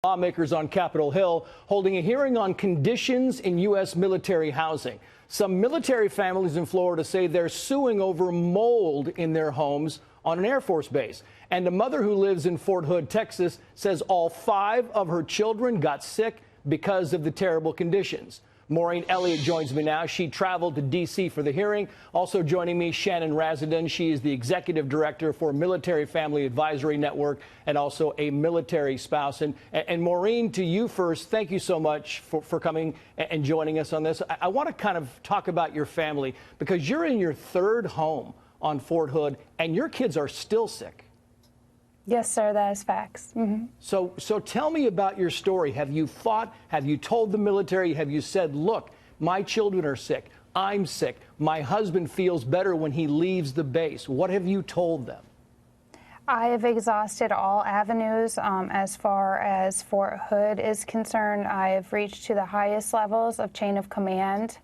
Lawmakers on Capitol Hill holding a hearing on conditions in U.S. military housing. Some military families in Florida say they're suing over mold in their homes on an Air Force base. And a mother who lives in Fort Hood, Texas, says all 5 of her children got sick because of the terrible conditions. Maureen Elliott joins me now. She traveled to D.C. for the hearing. Also joining me, Shannon Razadin. She is the executive director for Military Family Advisory Network and also a military spouse. And Maureen, to you first, thank you so much for coming and joining us on this. I want to kind of talk about your family because you're in your 3rd home on Fort Hood and your kids are still sick. Yes, sir, that is facts. So tell me about your story. Have you fought? Have you told the military? Have you said, look, my children are sick. I'm sick. My husband feels better when he leaves the base. What have you told them? I have exhausted all avenues as far as Fort Hood is concerned. I have reached to the highest levels of chain of command.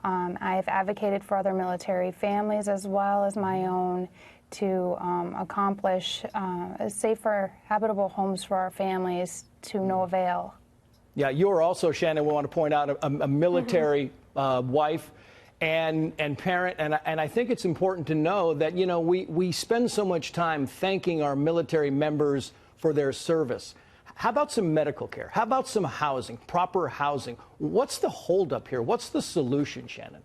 I have advocated for other military families as well as my own to accomplish safer, habitable homes for our families to no avail. Yeah, you are also, Shannon, we want to point out, a military wife and parent. And I think it's important to know that, you know, we spend so much time thanking our military members for their service. How about some medical care? How about some housing, proper housing? What's the holdup here? What's the solution, Shannon?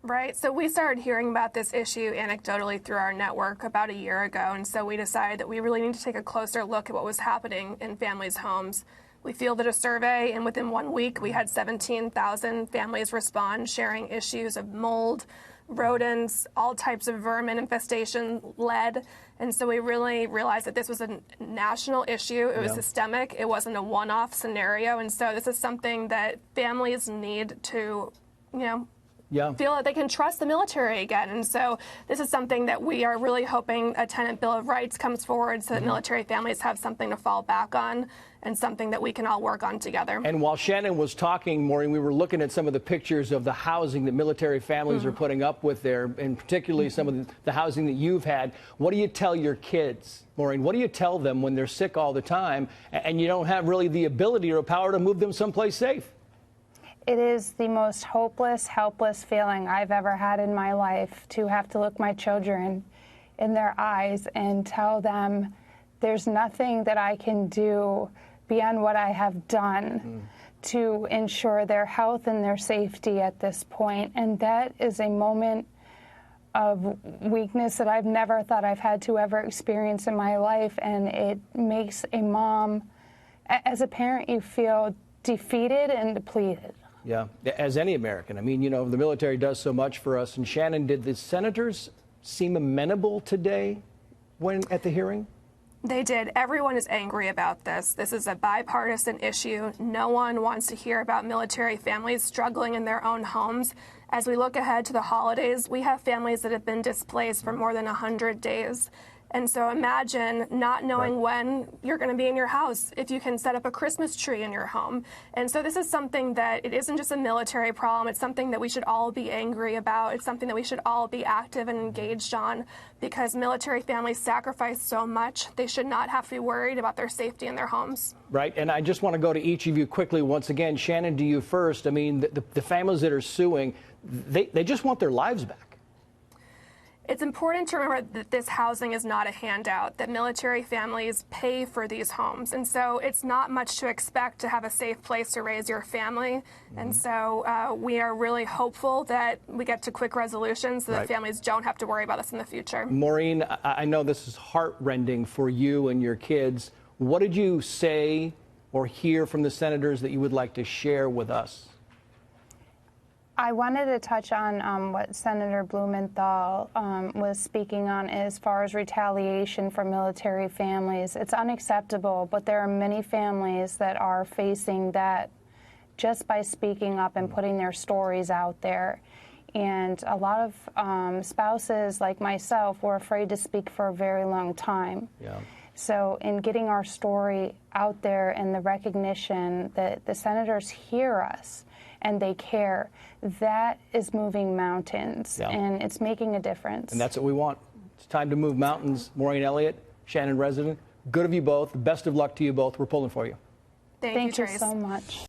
Right. So we started hearing about this issue anecdotally through our network about a year ago. And so we decided that we really need to take a closer look at what was happening in families' homes. We fielded a survey, and within 1 week, we had 17,000 families respond, sharing issues of mold, rodents, all types of vermin infestation, lead. And so we really realized that this was a national issue. It was systemic. It wasn't a one-off scenario. And so this is something that families need to, feel that they can trust the military again. And so this is something that we are really hoping a tenant bill of rights comes forward so that military families have something to fall back on and something that we can all work on together. And while Shannon was talking, Maureen, we were looking at some of the pictures of the housing that military families are putting up with there, and particularly some of the housing that you've had. What do you tell your kids, Maureen? What do you tell them when they're sick all the time and you don't have really the ability or power to move them someplace safe? It is the most hopeless, helpless feeling I've ever had in my life to have to look my children in their eyes and tell them there's nothing that I can do beyond what I have done to ensure their health and their safety at this point. And that is a moment of weakness that I've never thought I've had to ever experience in my life. And it makes a mom, as a parent, you feel defeated and depleted. Yeah, as any American. I mean, you know, the military does so much for us. And Shannon, did the senators seem amenable today at the hearing? They did. Everyone is angry about this. This is a bipartisan issue. No one wants to hear about military families struggling in their own homes. As we look ahead to the holidays, we have families that have been displaced for more than 100 days. And so imagine not knowing when you're going to be in your house, if you can set up a Christmas tree in your home. And so this is something that it isn't just a military problem. It's something that we should all be angry about. It's something that we should all be active and engaged on, because military families sacrifice so much. They should not have to be worried about their safety in their homes. Right. And I just want to go to each of you quickly once again. Shannon, to you first. I mean, the families that are suing, they just want their lives back. It's important to remember that this housing is not a handout, that military families pay for these homes. And so it's not much to expect to have a safe place to raise your family. And so we are really hopeful that we get to quick resolutions so that families don't have to worry about this in the future. Maureen, I know this is heartrending for you and your kids. What did you say or hear from the senators that you would like to share with us? I wanted to touch on what Senator Blumenthal was speaking on as far as retaliation for military families. It's unacceptable, but there are many families that are facing that just by speaking up and putting their stories out there. And a lot of spouses like myself were afraid to speak for a very long time. Yeah. So in getting our story out there and the recognition that the senators hear us and they care, that is moving mountains, and it's making a difference. And that's what we want. It's time to move mountains. Maureen Elliott, Shannon Razadin, good of you both. Best of luck to you both. We're pulling for you. Thank you, Thank you Trace. so much.